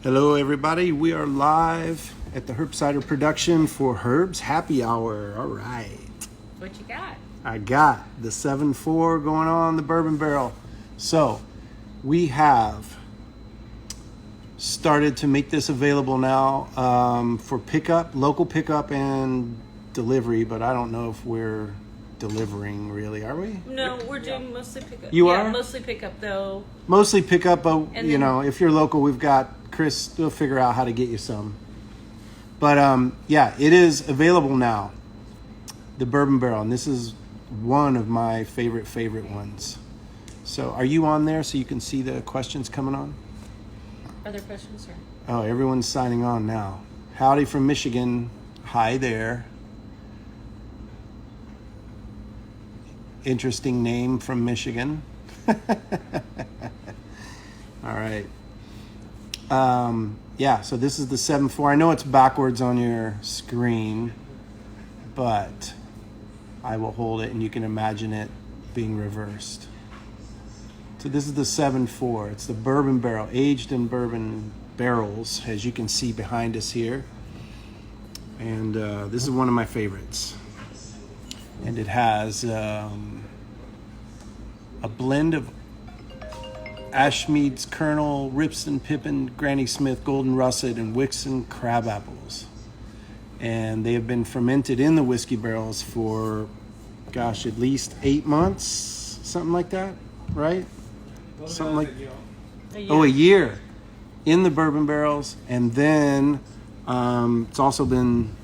Hello, everybody. We are live at the Cider production for Herb's Happy Hour. All right. What you got? I got the 7.4 going on the bourbon barrel. So we have started to make this available now for pickup, local pickup and delivery, but I don't know if we're delivering really, are we? No, we're doing mostly pickup. You are? Mostly pickup though. Mostly pickup, but And you then- know, if you're local, we've got Chris. We'll figure out how to get you some. But yeah, it is available now. The bourbon barrel, and this is one of my favorite ones. So, are you on there so you can see the questions coming on? Other questions, sir? Oh, everyone's signing on now. Howdy from Michigan. Hi there. Interesting name from Michigan. All right. Yeah, so this is the 7.4. I know it's backwards on your screen, but I will hold it and you can imagine it being reversed. So this is the 7.4. It's the bourbon barrel, aged in bourbon barrels, as you can see behind us here. And this is one of my favorites. And it has a blend of Ashmead's Kernel, Ripson, Pippin, Granny Smith, Golden Russet, and Wixon crab apples. And they have been fermented in the whiskey barrels for, gosh, at least 8 months, something like that, right? Something like a year in the bourbon barrels, and then it's also been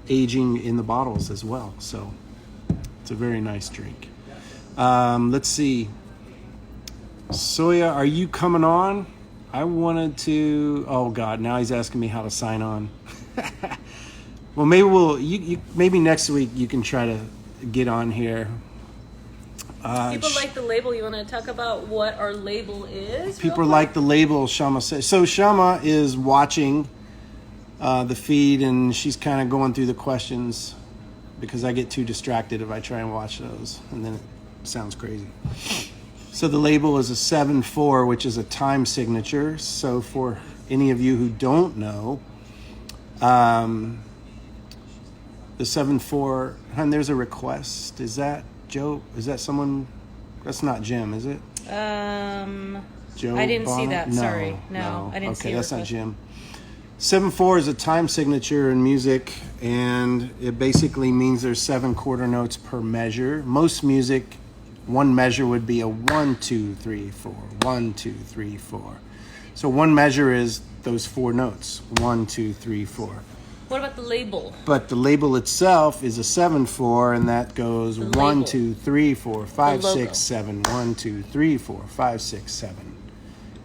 aging in the bottles as well. So it's a very nice drink. Let's see. Soya, are you coming on? I wanted to. Oh God, now he's asking me how to sign on. Well, maybe maybe next week you can try to get on here. People like the label. You want to talk about what our label is? People like the label, Shama says. So Shama is watching the feed, and she's kind of going through the questions because I get too distracted if I try and watch those, and then it sounds crazy. So the label is a 7.4, which is a time signature. So for any of you who don't know, the 7.4, and there's a request. Is that Joe? Is that someone? That's not Jim, is it? Joe I didn't see that. Sorry. No, I didn't see it. Okay, that's not Jim. 7.4 is a time signature in music, and it basically means there's 7 quarter notes per measure. Most music, one measure would be a 1, 2, 3, 4, 1, 2, 3, 4. So one measure is those 4 notes, 1, 2, 3, 4. What about the label? But the label itself is a 7.4, and that goes 1, 2, 3, 4, 5, 6, 7. 1, 2, 3, 4, 5, 6, 7.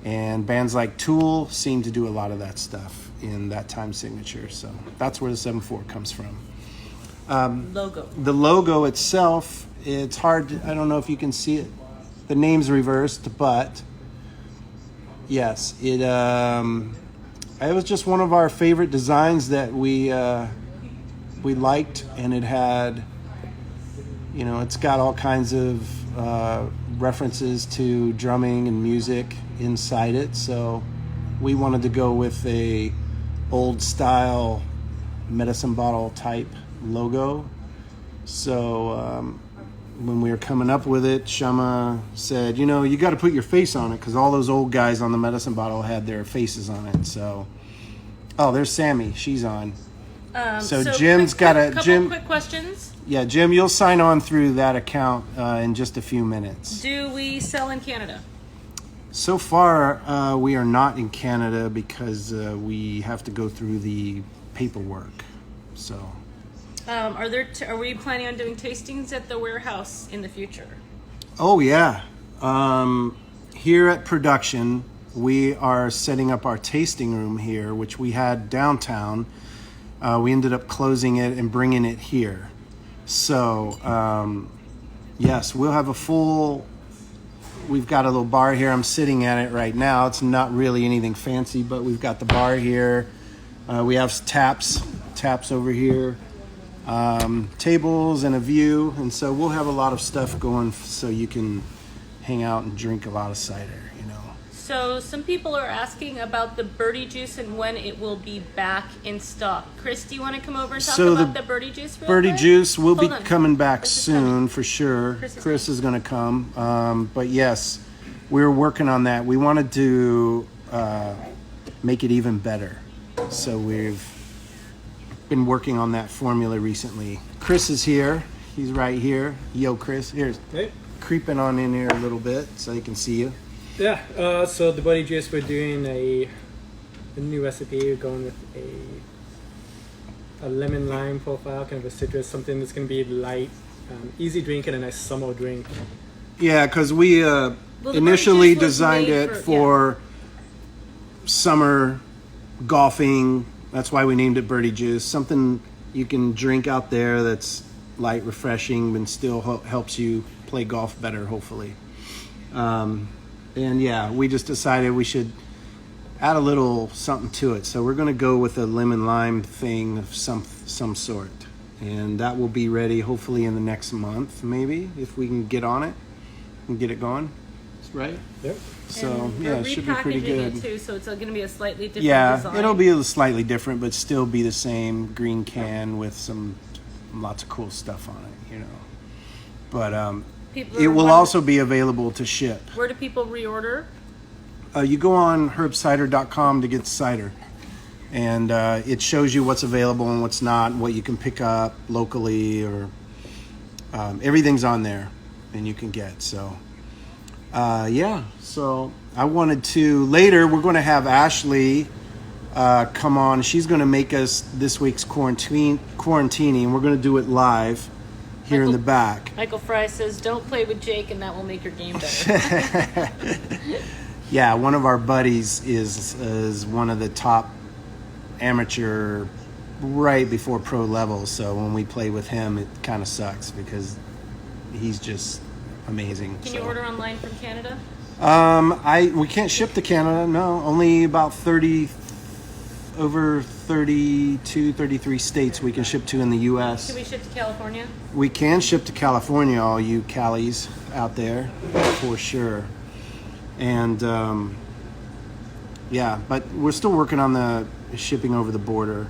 And bands like Tool seem to do a lot of that stuff in that time signature. So that's where the 7.4 comes from. Logo. The logo itself, it's hard. I don't know if you can see it. The name's reversed, but yes, it was just one of our favorite designs that we liked, and it had, it's got all kinds of references to drumming and music inside it. So we wanted to go with a old style medicine bottle type logo. So when we were coming up with it, Shama said, you got to put your face on it, because all those old guys on the medicine bottle had their faces on it. So, oh, there's Sammy. She's on. So Jim's got a... Couple quick questions. Yeah, Jim, you'll sign on through that account in just a few minutes. Do we sell in Canada? So far, we are not in Canada because we have to go through the paperwork. So... are we planning on doing tastings at the warehouse in the future? Oh, yeah. Here at production, we are setting up our tasting room here, which we had downtown. We ended up closing it and bringing it here. So, yes, we'll have we've got a little bar here. I'm sitting at it right now. It's not really anything fancy, but we've got the bar here. We have taps over here. Tables and a view, and so we'll have a lot of stuff going so you can hang out and drink a lot of cider, So some people are asking about the birdie juice and when it will be back in stock. Chris, do you want to come over and talk about the birdie juice real birdie quick? juice will be Hold on. coming back Chris is soon coming. for sure. Chris is going to come. But yes, we're working on that. We wanted to make it even better. So we've been working on that formula recently. Chris is here. He's right here. Yo, Chris. Here's Hey. creeping on in here a little bit so they can see you. Yeah, so the birdie juice, we're doing a new recipe. We're going with a lemon lime profile, kind of a citrus, something that's going to be light, easy drink, and a nice summer drink. Yeah, because we the initially birdie juice was designed made it for summer golfing. That's why we named it Birdie Juice. Something you can drink out there that's light, refreshing, and still helps you play golf better, hopefully. And yeah, we just decided we should add a little something to it. So we're going to go with a lemon lime thing of some sort. And that will be ready hopefully in the next month, maybe, if we can get on it and get it going. Right? Yep. So And yeah, we're it should be pretty repackaging good. it too, so it's going to be a slightly different Yeah, design. it'll be a slightly different, but still be the same green can with lots of cool stuff on it, you know. But People it are will wondering, also be available to ship. where do people reorder? You go on herbcider.com to get cider, and it shows you what's available and what's not, what you can pick up locally, or everything's on there, and you can get. So yeah, so I wanted to later. We're going to have Ashley come on. She's going to make us this week's quarantini, and we're going to do it live here in the back. Michael Fry says, "Don't play with Jake, and that will make your game better." Yeah, one of our buddies is one of the top amateur right before pro level. So when we play with him, it kind of sucks because he's just amazing. Can you order online from Canada? We can't ship to Canada. No, only about 33 states we can ship to in the U.S. Can we ship to California? We can ship to California, all you Callies out there, for sure. And yeah, but we're still working on the shipping over the border.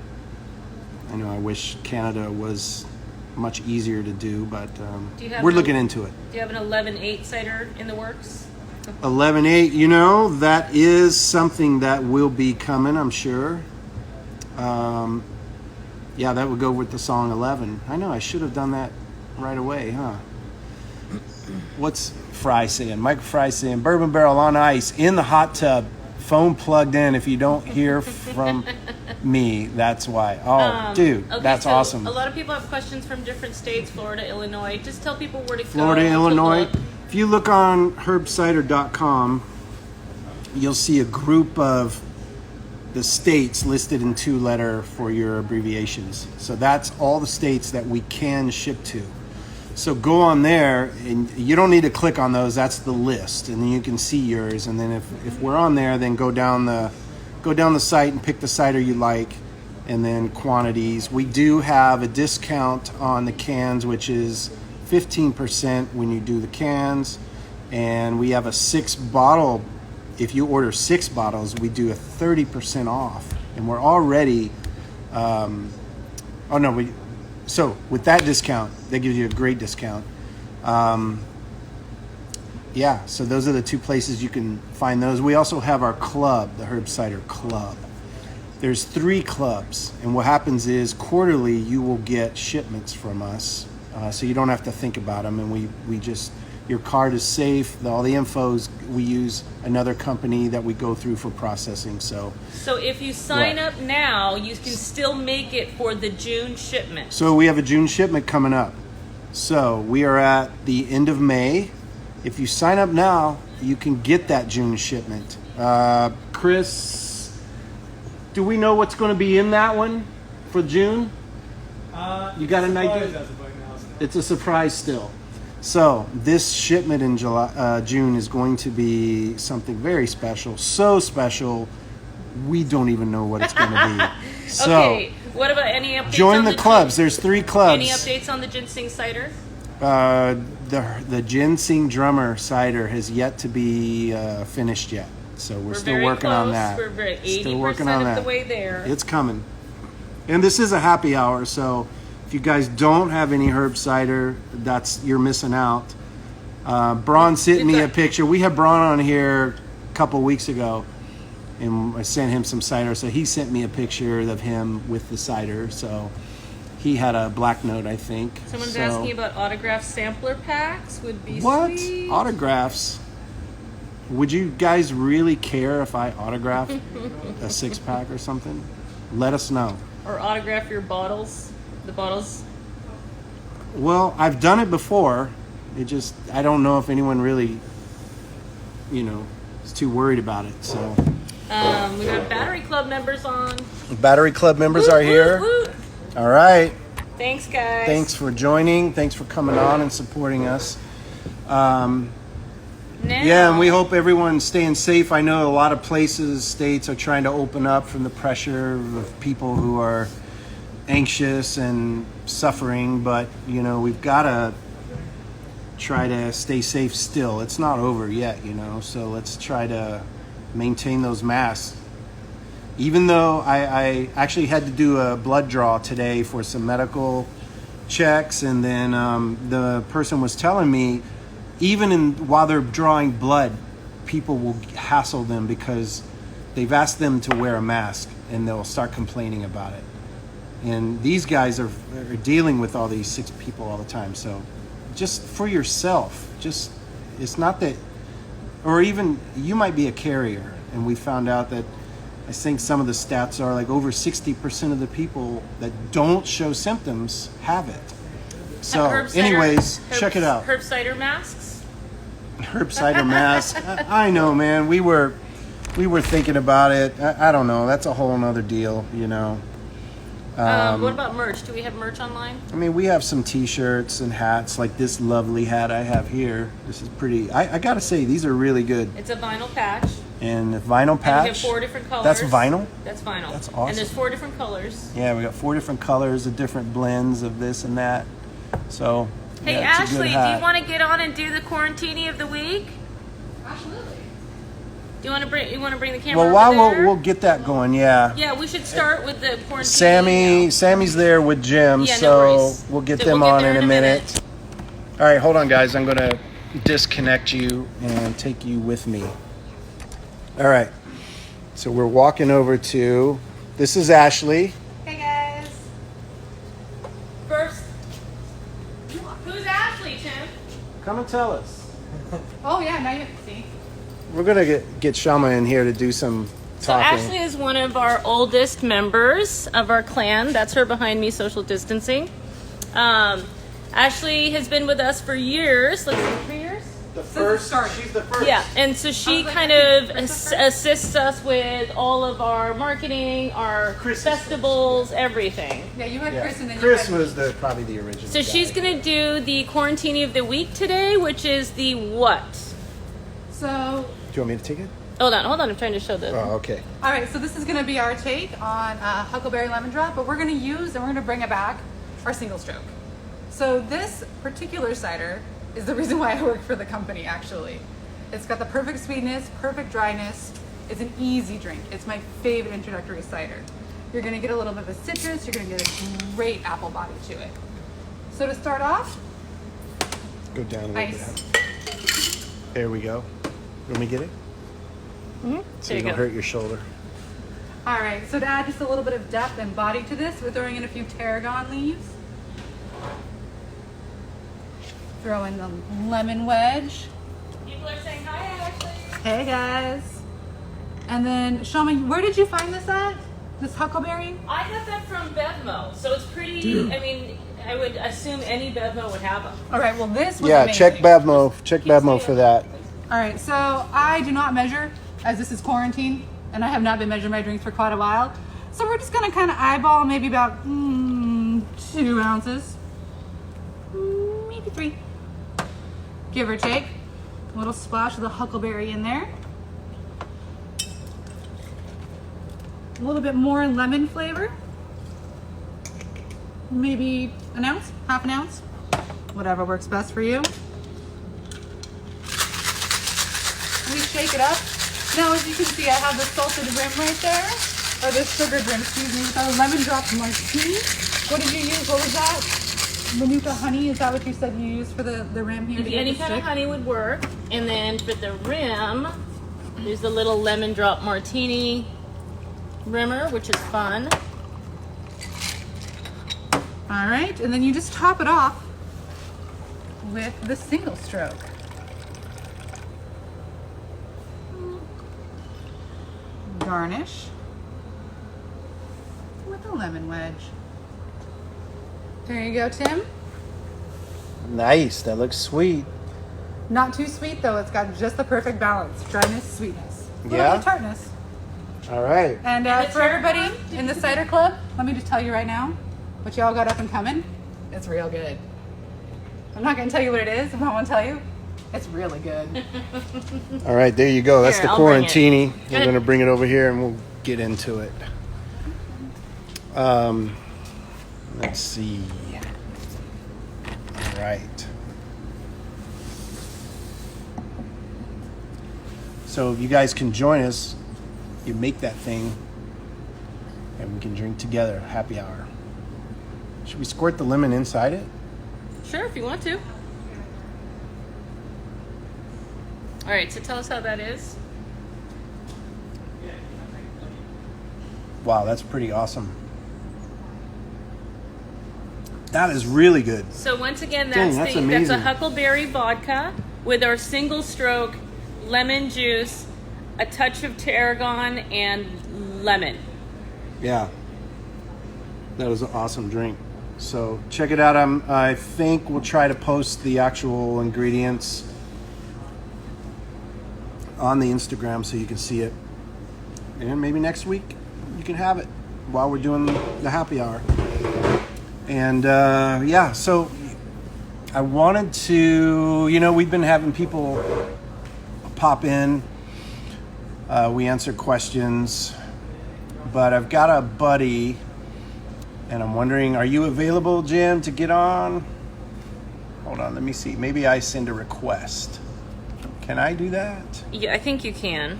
I know I wish Canada was much easier to do, but we're looking into it. Do you have an 11.8 cider in the works? 11.8, you know, that is something that will be coming, I'm sure. Yeah, that would go with the song 11. I know, I should have done that right away, huh? What's Fry saying? Mike Fry saying, bourbon barrel on ice in the hot tub, phone plugged in. If you don't hear from me, that's why. Oh, dude, Okay, that's so awesome. A lot of people have questions from different states, Florida, Illinois. Just tell people where to go. Florida, to Illinois. look. If you look on herbcider.com, you'll see a group of the states listed in 2-letter for your abbreviations. So that's all the states that we can ship to. So go on there, and you don't need to click on those. That's the list, and then you can see yours. And then if we're on there, then go down the site and pick the cider you like, and then quantities. We do have a discount on the cans, which is 15% when you do the cans, and we have a 6-bottle. If you order 6 bottles, we do a 30% off, and we're already. So with that discount, that gives you a great discount. Yeah, so those are the 2 places you can find those. We also have our club, the Herb Cider Club. There's 3 clubs, and what happens is quarterly you will get shipments from us, so you don't have to think about them, and we just, your card is safe, all the info's, we use another company that we go through for processing, so if you sign up now, you can still make it for the June shipment. So we have a June shipment coming up. So we are at the end of May. If you sign up now, you can get that June shipment. Chris, do we know what's going to be in that one for June? You got an idea? It's a surprise still. So this shipment in June is going to be something very special. So special, we don't even know what it's going to be. So Okay, what about any updates join on the clubs. There's 3 clubs. Any updates on the ginseng cider? The ginseng drummer cider has yet to be finished yet. So we're still very working on close. that. We're very Still working 80% on of that. the way there. It's coming. And this is a happy hour, so if you guys don't have any herb cider, you're missing out. Braun sent me a picture. We had Braun on here a couple weeks ago, and I sent him some cider. So he sent me a picture of him with the cider. So he had a black note, I think. Someone's asking about autograph sampler packs. Would be what? Sweet. Autographs? Would you guys really care if I autograph a 6-pack or something? Let us know. Or autograph your bottles. The bottles. Well, I've done it before. I don't know if anyone really, is too worried about it. So We got Battery Club members on. Battery Club members are here. Woot. All right. Thanks, guys. Thanks for joining. Thanks for coming on and supporting us. Yeah, and we hope everyone's staying safe. I know a lot of states are trying to open up from the pressure of people who are anxious and suffering, but we've got to try to stay safe still. It's not over yet, so let's try to maintain those masks. Even though I actually had to do a blood draw today for some medical checks, and then the person was telling me while they're drawing blood, people will hassle them because they've asked them to wear a mask and they'll start complaining about it. And these guys are dealing with all these sick people all the time. So just for yourself, it's not that, or even you might be a carrier. And we found out that I think some of the stats are like over 60% of the people that don't show symptoms have it. So anyways, check it out. Herb cider masks? Herb cider mask. I know, man. We were thinking about it. I don't know. That's a whole nother deal, What about merch? Do we have merch online? I mean, we have some T-shirts and hats, like this lovely hat I have here. This is pretty. I gotta say, these are really good. It's a vinyl patch. And a vinyl patch. And we have 4 different colors. That's vinyl? That's vinyl. That's awesome. And there's 4 different colors. Yeah, we got 4 different colors, of different blends of this and that. So. Hey, yeah, Ashley, do you want to get on and do the Quarantini of the week? Absolutely. Do you want to bring the camera? Well, while over there? we'll get that going, yeah. Yeah, we should start with the Quarantini. Sammy's there with Jim, Yeah, no so worries. we'll get So them we'll get on there in a minute. All right, hold on, guys. I'm going to disconnect you and take you with me. All right. So we're walking over to. This is Ashley. Hey guys. First, who's Ashley, Tim? Come and tell us. Oh yeah, now you have to see. We're going to get Shama in here to do some So talking. Ashley is one of our oldest members of our clan. That's her behind me, social distancing. Ashley has been with us for years. Let's see, 3 years? She's the first. Yeah, and so she kind of assists us with all of our marketing, our festivals, everything. Yeah, you had Chris and then Chris you had was probably the original. So she's guy. going to do the Quarantini of the week today, which is the what? So, Do you want me to take it? Hold on. I'm trying to show the... Oh, okay. all right, so this is going to be our take on Huckleberry Lemon Drop, but we're going to use and we're going to bring it back our single stroke. So this particular cider is the reason why I work for the company, actually. It's got the perfect sweetness, perfect dryness. It's an easy drink. It's my favorite introductory cider. You're going to get a little bit of a citrus. You're going to get a great apple body to it. So to start off, Go down a little ice. bit. There we go. Let me get it? Mm-hmm. So There you you don't go. hurt your shoulder. All right, so to add just a little bit of depth and body to this, we're throwing in a few tarragon leaves. Throw in the lemon wedge. People are saying hi, Ashley. Hey guys. And then, Shama, where did you find this at? This Huckleberry? I got that from Bevmo, so it's pretty... I mean, I would assume any Bevmo would have them. All right, well this was Yeah, amazing. check Bevmo. Check Bevmo for that. All right, so I do not measure, as this is quarantine, and I have not been measuring my drinks for quite a while. So we're just gonna kind of eyeball maybe about 2 ounces, maybe 3, give or take. A little splash of the Huckleberry in there. A little bit more lemon flavor. Maybe an ounce, half an ounce, whatever works best for you. We shake it up. Now, as you can see, I have the salted rim right there, or the sugared rim, excuse me, with our lemon drop martini. What did you use? What was that? Manuka honey? Is that what you said you used for the rim here? Any kind of honey would work. And then for the rim, there's the little lemon drop martini rimmer, which is fun. All right, and then you just top it off with the single stroke. Garnish with a lemon wedge. There you go, Tim. Nice. That looks sweet. Not too sweet though. It's got just the perfect balance: dryness, sweetness, a little Yeah? bit of tartness. All right. And for everybody in the cider club, let me just tell you right now, what y'all got up and coming, it's real good. I'm not gonna tell you what it is, but I want to tell you, it's really good. All right, there you go. That's Here, the I'll bring it. Quarantini. We're Good. going to bring it over here and we'll get into it. Let's see. All right. So if you guys can join us, you make that thing and we can drink together. Happy hour. Should we squirt the lemon inside it? Sure, if you want to. All right, so tell us how that is. Wow, that's pretty awesome. That is really good. So once again, Dang, that's that's a amazing. Huckleberry vodka with our single stroke lemon juice, a touch of tarragon, and lemon. Yeah. That was an awesome drink. So check it out. I think we'll try to post the actual ingredients on the Instagram so you can see it. And maybe next week you can have it while we're doing the happy hour. And yeah, so I wanted to, we've been having people pop in. We answer questions. But I've got a buddy, and I'm wondering, are you available, Jim, to get on? Hold on, let me see. Maybe I send a request. Can I do that? Yeah, I think you can.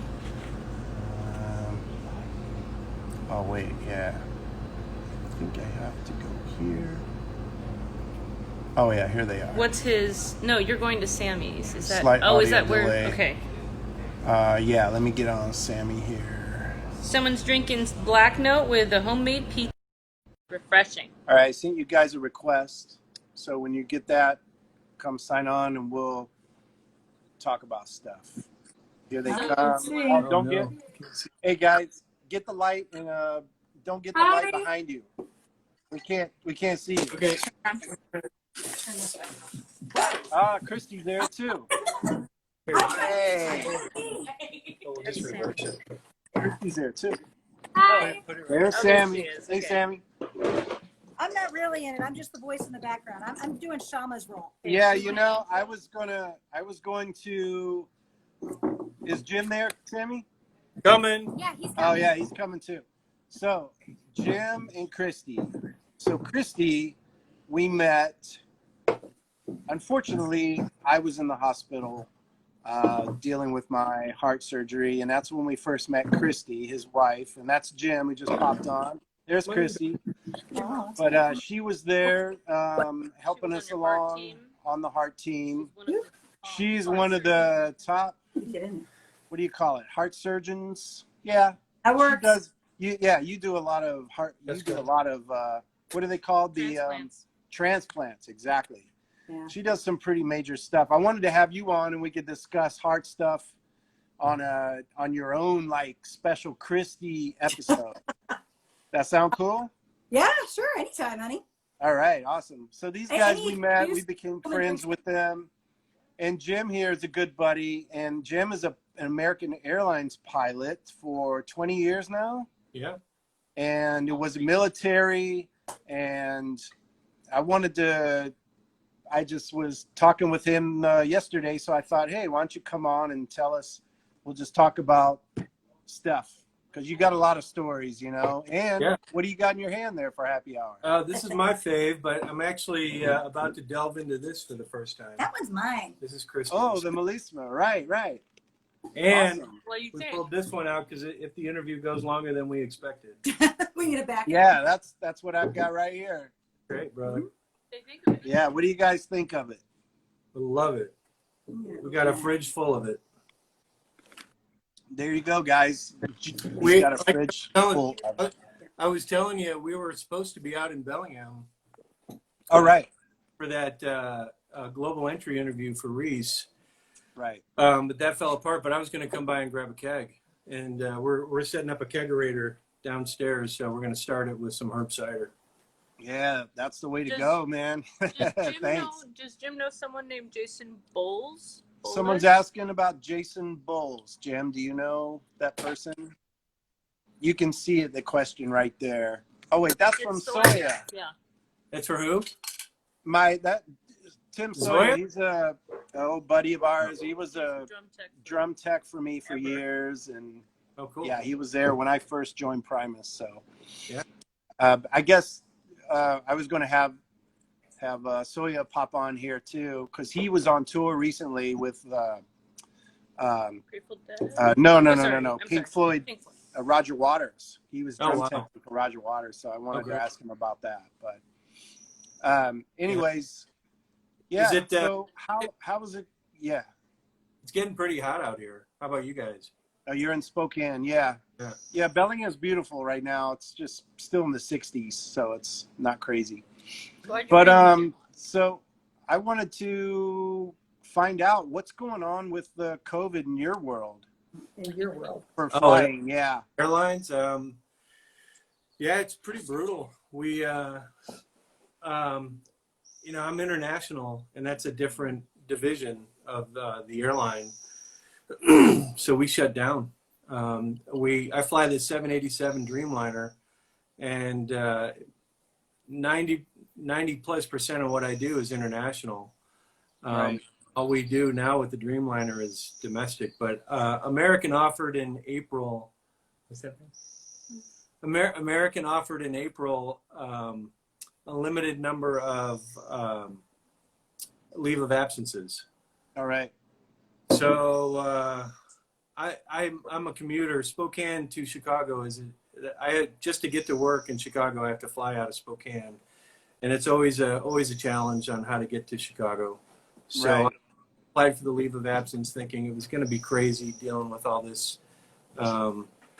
Oh, wait, yeah. I think I have to go here. Oh, yeah, here they are. What's his? No, you're going to Sammy's. Is that? Slight Oh, is audio that where? delay. Okay. Yeah, let me get on Sammy here. Someone's drinking Black Note with a homemade pizza. Refreshing. All right, I sent you guys a request. So when you get that, come sign on and we'll talk about stuff. Here they come. Oh, don't get. Hey guys, get the light and don't get the light behind you. We can't see you. Okay. Ah, Christy's there too. Hey, Oh, we'll just reverse it. Christy's there too. Hi. There's Oh, Sammy. there she is. Hey, Okay. Sammy. I'm not really in it. I'm just the voice in the background. I'm doing Shama's role. Yeah, I was going to. Is Jim there, Sammy? Coming. Yeah, he's Oh yeah, he's coming too. So Jim and Christy. So Christy, we met. Unfortunately, I was in the hospital dealing with my heart surgery, and that's when we first met Christy, his wife, and that's Jim who just popped on. There's Christy. But she was there helping us along on the heart team. She's one of the top, what do you call it, heart surgeons? Yeah. That She works. does. You do a lot of heart. That's You do a good. lot of what are they called? The Transplants. transplants. Exactly. Yeah. She does some pretty major stuff. I wanted to have you on and we could discuss heart stuff on your own like special Christy episode. That sound cool? Yeah, sure. Anytime, honey. All right, awesome. So these Hey, guys hey, we met, you we just became come and friends drink. with them. And Jim here is a good buddy. And Jim is an American Airlines pilot for 20 years now. Yeah. And it was military. And I just was talking with him yesterday. So I thought, hey, why don't you come on and tell us, we'll just talk about stuff. Because you got a lot of stories, And Yeah. what do you got in your hand there for happy hour? This is my fave, but I'm actually about to delve into this for the first time. That one's mine. This is Christmas. Oh, the Melisma. Right. And Awesome. What do you we think? pulled this one out because if the interview goes longer than we expected. We need a backup. Yeah, that's what I've got right here. Great, brother. They think of it. Yeah, what do you guys think of it? We love it. We got a fridge full of it. There you go, guys. We We got a fridge full. I was telling you, we were supposed to be out in Bellingham All right, for that global entry interview for Reese, right. but that fell apart. But I was going to come by and grab a keg, and we're setting up a kegerator downstairs, so we're going to start it with some herb cider. Yeah, that's the way to Does- go, man. Thanks. Does Jim know someone named Jason Bowles? Someone's asking about Jason Bowles. Jim, do you know that person? You can see it, the question right there. Oh wait, that's from Soya. Yeah. That's for who? Tim Zoya? Soya. He's a buddy of ours. He was a Drum tech. drum tech for me for years, and Oh, cool. yeah, he was there when I first joined Primus. So Yeah. I guess I was going to have Soya pop on here too, because he was on tour recently with Grateful Dead. no I'm Pink sorry. Floyd, Pink Floyd. Roger Waters. He was Oh, drum wow. tech for Roger Waters, so I wanted Okay. to ask him about that. But anyways, yeah. Is it, so how was it? Yeah. It's getting pretty hot out here. How about you guys? Oh, you're in Spokane, yeah. Yeah. Bellingham's beautiful right now. It's just still in the 60s, so it's not crazy. Glad you But made it. so I wanted to find out what's going on with the COVID in your world In your world. for Oh, flying. Yeah. Airlines, yeah, it's pretty brutal. We, I'm international, and that's a different division of the airline. So we shut down. I fly the 787 Dreamliner, and 90+% of what I do is international. Right. All we do now with the Dreamliner is domestic, but American offered in April. What's that? American offered in April a limited number of leave of absences. All right. So I'm a commuter. Spokane to Chicago just to get to work in Chicago, I have to fly out of Spokane, and it's always a challenge on how to get to Chicago. So Right. I applied for the leave of absence, thinking it was going to be crazy dealing with all this.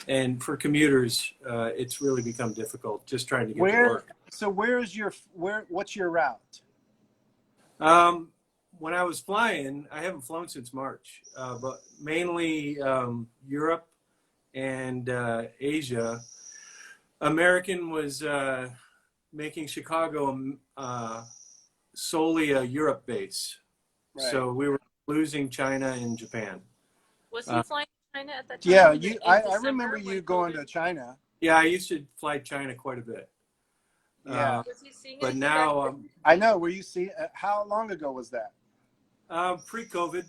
And for commuters, it's really become difficult just trying to get to work. So what's your route? When I was flying, I haven't flown since March, but mainly Europe and Asia. American was making Chicago solely a Europe base. Right. So we were losing China and Japan. Was he flying to China at that time? Yeah, Was it in I December remember when you going COVID- to China. Yeah, I used to fly China quite a bit. Yeah. Was he seeing But anything now, back I know. Were you see? How long ago was that? pre-COVID,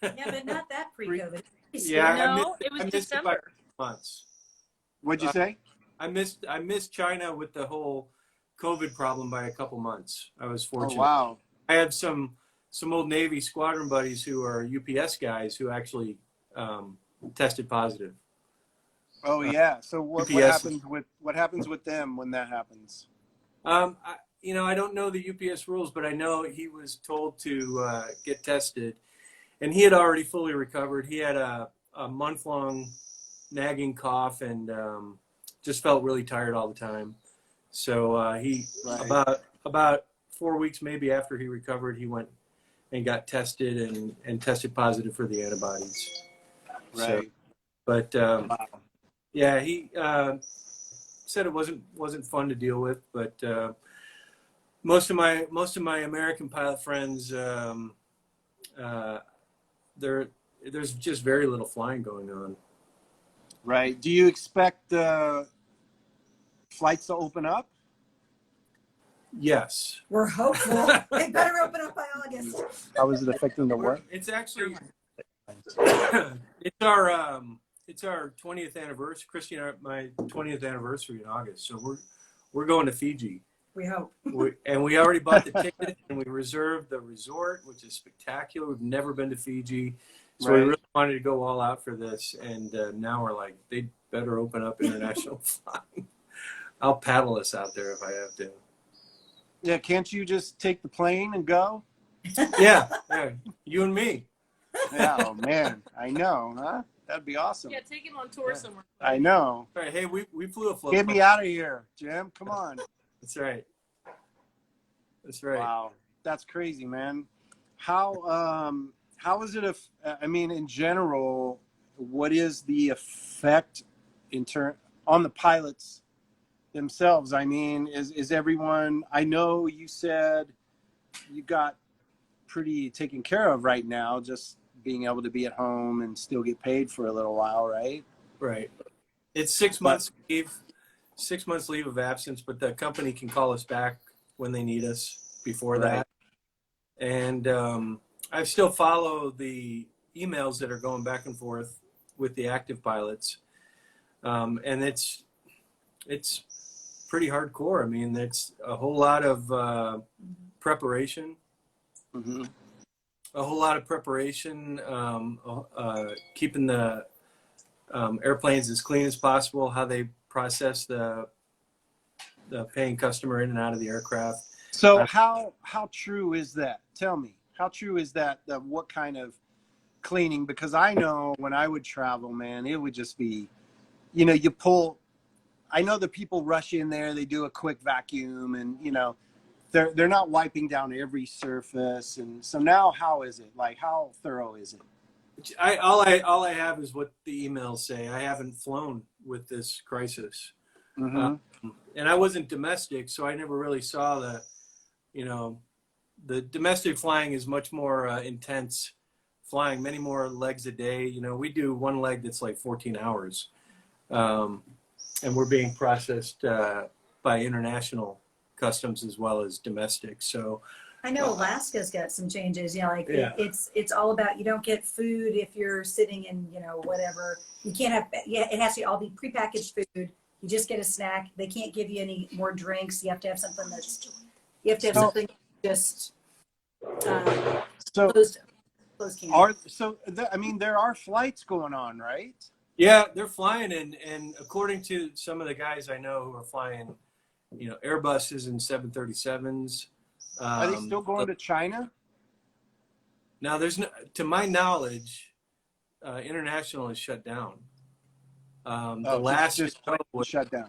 Yeah, but not that pre-COVID. yeah, No, it was I missed it by December. months. What'd you say? I missed China with the whole COVID problem by a couple months. I was Oh fortunate. wow. I have some old Navy squadron buddies who are UPS guys who actually tested positive. Oh yeah. So what UPS. happens with them when that happens? I don't know the UPS rules, but I know he was told to get tested, and he had already fully recovered. He had a month-long nagging cough and just felt really tired all the time. So he Right. about 4 weeks maybe after he recovered, he went and got tested and tested positive for the antibodies. So, Right. but Wow. yeah, he said it wasn't fun to deal with, but most of my American pilot friends, there's just very little flying going on. Right. Do you expect flights to open up? Yes. We're hopeful. They better open up by August. How is it affecting the work? It's actually it's our 20th anniversary. Christy and my 20th anniversary in August. So we're going to Fiji. We hope. And we already bought the ticket and we reserved the resort, which is spectacular. We've never been to Fiji. So we Right. really wanted to go all out for this, and now we're like, they better open up international flying. I'll paddle us out there if I have to. Yeah, can't you just take the plane and go? Yeah, yeah, you and me. Yeah, oh man, I know, huh? That'd be awesome. Yeah, take him on tour Yeah. somewhere. I know. All right, hey, we flew a float Get plane. me out of here, Jim. Come on. That's right. That's right. Wow, that's crazy, man. How is it if I mean in general, what is the effect on the pilots themselves? I mean, is everyone? I know you said you got pretty taken care of right now, just being able to be at home and still get paid for a little while, right? Right. It's 6 months leave, 6 months leave of absence, but the company can call us back when they need us before Right. that. And I still follow the emails that are going back and forth with the active pilots, and it's pretty hardcore. I mean, it's a whole lot of preparation. Mm-hmm. A whole lot of preparation, keeping the airplanes as clean as possible, how they process the paying customer in and out of the aircraft. So how true is that? Tell me, how true is that? What kind of cleaning? Because I know when I would travel, man, it would just be, you pull. I know the people rush in there, they do a quick vacuum, and they're not wiping down every surface. And so now, how is it? Like, how thorough is it? All I have is what the emails say. I haven't flown with this crisis, Mm-hmm. and I wasn't domestic, so I never really saw the domestic flying is much more intense flying, many more legs a day. We do one leg that's like 14 hours, and we're being processed by international customs as well as domestic. So I know Alaska's got some changes. Yeah. It's all about, you don't get food if you're sitting in, whatever. You can't have, it has to all be prepackaged food. You just get a snack. They can't give you any more drinks. You have to have something something just So closed can. there are flights going on, right? yeah, they're flying, and according to some of the guys I know who are flying, Airbuses and 737s. Are they still going to China? Now, to my knowledge, international is shut down. The last just to go shut down.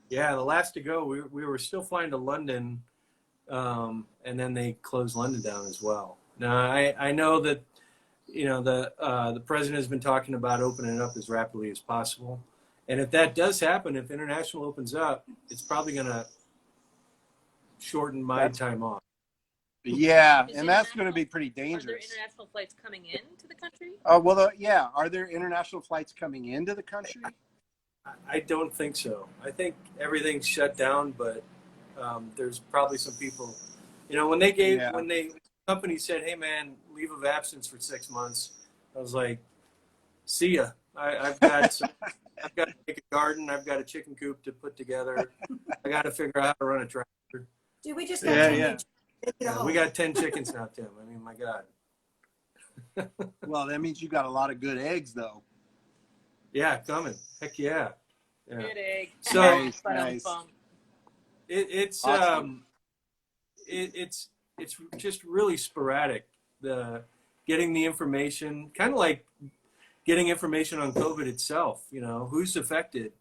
Yeah, the last to go, we were still flying to London, and then they closed London down as well. Now, I know that the president has been talking about opening it up as rapidly as possible, and if that does happen, if international opens up, it's probably going to shorten my time off. Yeah, Is and that's going to international- be pretty Are there dangerous. international flights coming into the country? Are there international flights coming into the country? I don't think so. I think everything's shut down, but there's probably some people. When the company said, "Hey, man, leave of absence for 6 months," I was like, "See ya. I've got to make a garden. I've got a chicken coop to put together. I got to figure out how to run a tractor." Dude, we just Yeah. We got 10 chickens now, Tim. I mean, my God. Well, that means you got a lot of good eggs, though. Yeah, coming. Heck yeah. Good egg. So Nice. it's Awesome. it's just really sporadic. Getting the information, kind of like getting information on COVID itself. Who's affected,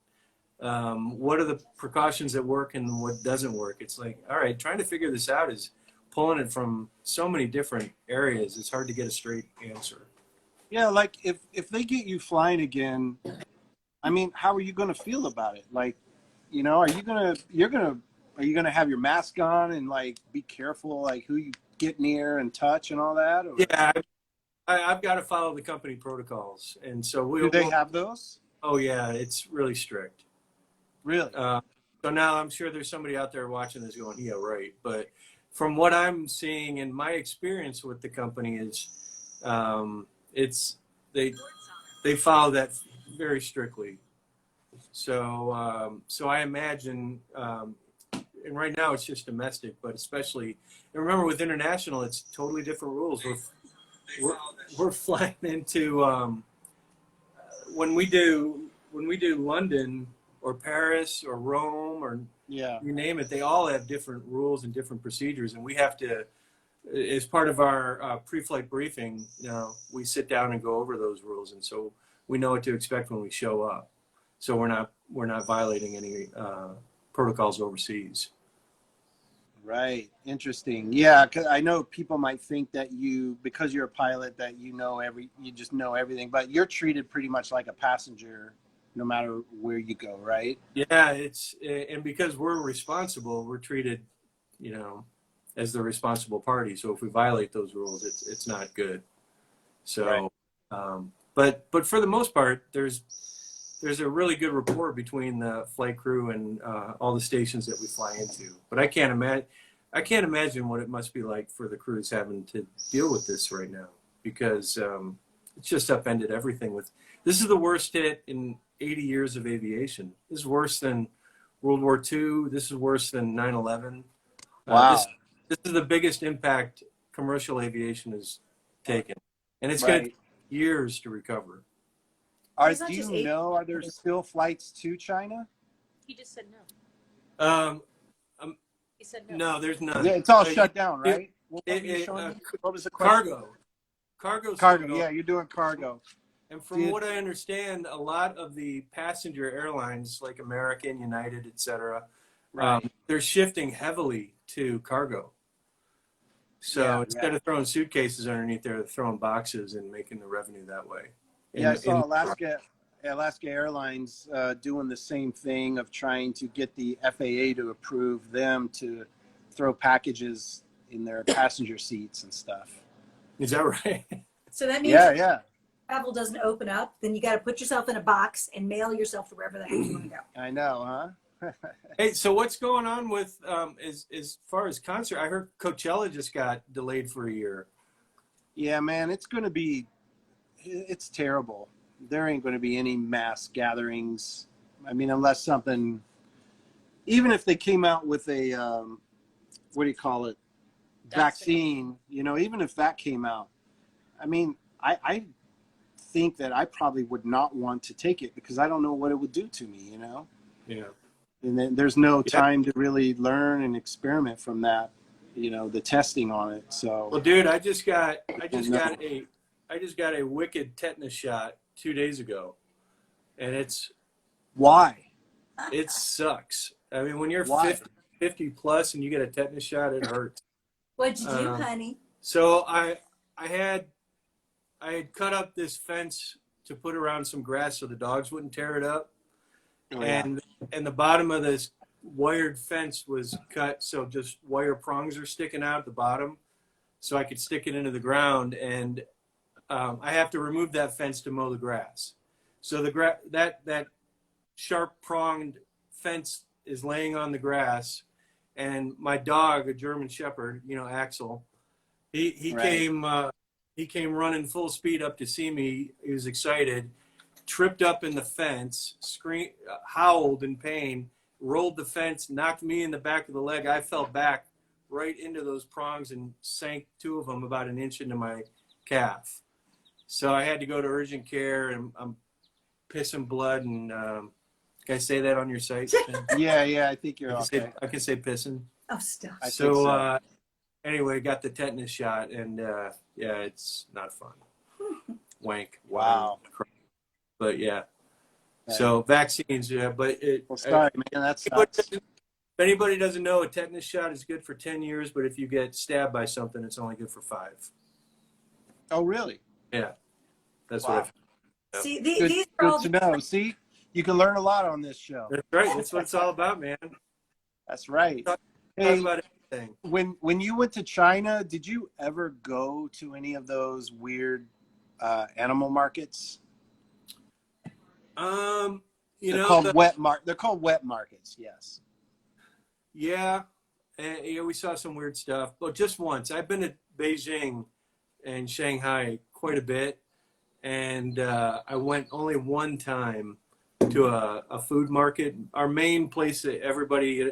what are the precautions that work and what doesn't work. It's like, all right, trying to figure this out is pulling it from so many different areas. It's hard to get a straight answer. Yeah, like if they get you flying again, I mean, how are you going to feel about it? Like, are you gonna have your mask on and like be careful, like who you get near and touch and all that? Or? Yeah, I've got to follow the company protocols, and so Do they have those? Oh yeah, it's really strict. Really? So now I'm sure there's somebody out there watching this going, yeah, right. But from what I'm seeing in my experience with the company is, they follow that very strictly. So I imagine, and right now it's just domestic, but especially, and remember with international, it's totally different rules. we're, we're flying into when we do London or Paris or Rome or Yeah. you name it, they all have different rules and different procedures, and we have to, as part of our pre-flight briefing, we sit down and go over those rules, and so we know what to expect when we show up. So we're not violating any protocols overseas. Right. Interesting. Yeah, 'cause I know people might think that because you're a pilot, that you just know everything, but you're treated pretty much like a passenger, no matter where you go, right? Yeah, and because we're responsible, we're treated, as the responsible party. So if we violate those rules, it's not good. So, Right. But for the most part, there's a really good rapport between the flight crew and all the stations that we fly into. But I can't imagine what it must be like for the crews having to deal with this right now, because it's just upended everything. This is the worst hit in 80 years of aviation. This is worse than World War II. This is worse than 9/11. Wow. This is the biggest impact commercial aviation has taken, and it's going to Right. take years to recover. It's not Do just you know, are there still flights to China? He just said no. He said no. No, there's none. Yeah, it's all shut down, right? What were you it- showing uh, me? What was the question? Cargo. Cargo. Yeah, you're doing cargo. And from what I understand, a lot of the passenger airlines like American, United, etc., Right. they're shifting heavily to cargo. So Yeah, instead of throwing suitcases underneath there, they're throwing boxes and making the revenue that way. Yeah, I saw Alaska Airlines doing the same thing of trying to get the FAA to approve them to throw packages in their passenger seats and stuff. Is that right? So that means Yeah. travel doesn't open up, then you got to put yourself in a box and mail yourself to wherever the heck you want to go. I know, huh? Hey, so what's going on with as far as concert? I heard Coachella just got delayed for a year. Yeah, man, it's terrible. There ain't going to be any mass gatherings. I mean, unless something, even if they came out with a, what do you call it? Vaccine, even if that came out, I mean, I think that I probably would not want to take it because I don't know what it would do to me, Yeah. And then there's no time to really learn and experiment from that, the testing on it. So, Well, dude, I just got a wicked tetanus shot 2 days ago, and why? it sucks. I mean, when you're Why? 50 plus and you get a tetanus shot, it hurts. What'd you do, honey? So I had cut up this fence to put around some grass so the dogs wouldn't tear it up. Oh, yeah. And the bottom of this wired fence was cut, so just wire prongs are sticking out at the bottom, so I could stick it into the ground. And I have to remove that fence to mow the grass. So that sharp pronged fence is laying on the grass, and my dog, a German Shepherd, Axel, he Right. came running full speed up to see me. He was excited. Tripped up in the fence, howled in pain, rolled the fence, knocked me in the back of the leg. I fell back right into those prongs and sank two of them about an inch into my calf. So I had to go to urgent care, and I'm pissing blood. And can I say that on your site? Yeah, I think you're okay. I can say pissing. Oh, stop. I think So anyway, got the tetanus shot, and it's not fun. Wank. Wow. But yeah. So vaccines, but Well, sorry, man, that sucks. if anybody doesn't know, a tetanus shot is good for 10 years, but if you get stabbed by something, it's only good for 5. Oh, really? Yeah. That's Wow. what Yeah. See, Good, these are all good to know. See, you can learn a lot on this show. That's right. That's what it's all about, man. That's right. Talk Hey, about everything. when you went to China, did you ever go to any of those weird animal markets? They're called wet markets. Yes. Yeah. And, we saw some weird stuff, but just once. I've been to Beijing and Shanghai quite a bit, and I went only one time to a food market. Our main place that everybody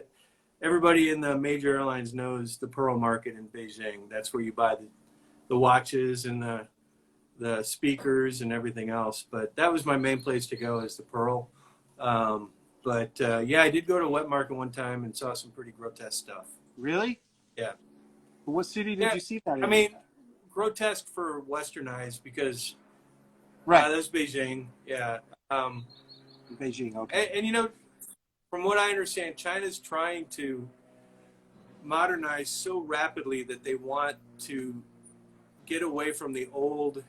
in the major airlines knows, the Pearl Market in Beijing. That's where you buy the watches and the speakers and everything else. But that was my main place to go, is the Pearl. Yeah, I did go to a wet market one time and saw some pretty grotesque stuff. Really? Yeah. What city did Yeah, you see that in? I mean, grotesque for Western eyes, because right. that's Beijing. Yeah. Beijing. Okay. And, you know, from what I understand, China's trying to modernize so rapidly that they want to get away from the old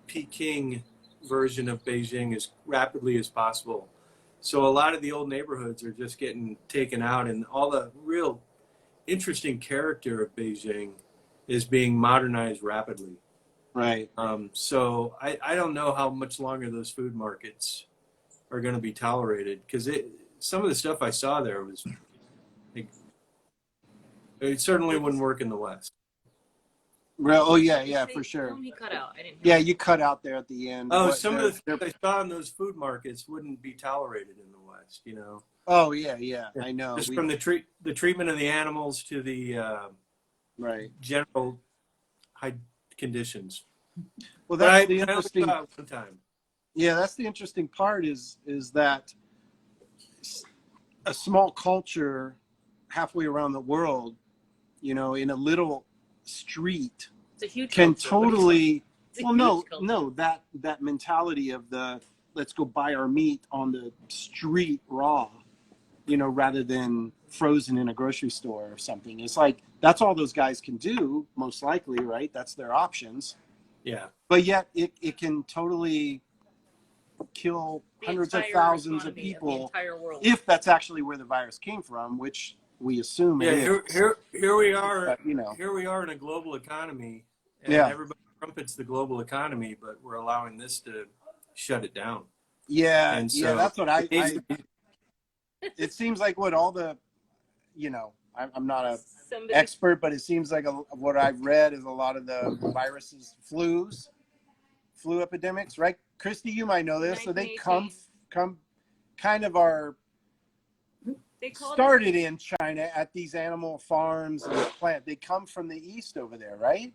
Peking version of Beijing as rapidly as possible. So a lot of the old neighborhoods are just getting taken out, and all the real interesting character of Beijing is being modernized rapidly. Right. So I don't know how much longer those food markets are going to be tolerated, because some of the stuff I saw there was, it certainly wouldn't work in the West. Well, oh yeah, for sure. He cut out. I didn't. Yeah, you cut out there at the end. Oh, some of the things I saw in those food markets wouldn't be tolerated in the West, you know. Oh yeah, I know. Just from the treatment of the animals to the right general high conditions. Well, that's But the I only interesting. saw it one time. Yeah, that's the interesting part is that a small culture halfway around the world, you know, in a little street It's a huge can culture. totally. It's a Well, huge culture. no, that mentality of the let's go buy our meat on the street raw, you know, rather than frozen in a grocery store or something. It's like that's all those guys can do, most likely, right? That's their options. Yeah. But yet it can totally kill The hundreds of entire thousands of economy the people entire world. if that's actually where the virus came from, which we assume Yeah, it is. here we are. But, you know. Here we are in a global economy, and Yeah. everybody trumpets the global economy, but we're allowing this to shut it down. Yeah, And yeah, so that's what it needs to be- it seems like what all the, you know, I'm not a Somebody, expert, but it seems like what I've read is a lot of the viruses, flu epidemics, right? Christy, you might know this. So they come kind of are they call started in China at these animal farms and plant. They come from the east over there, right?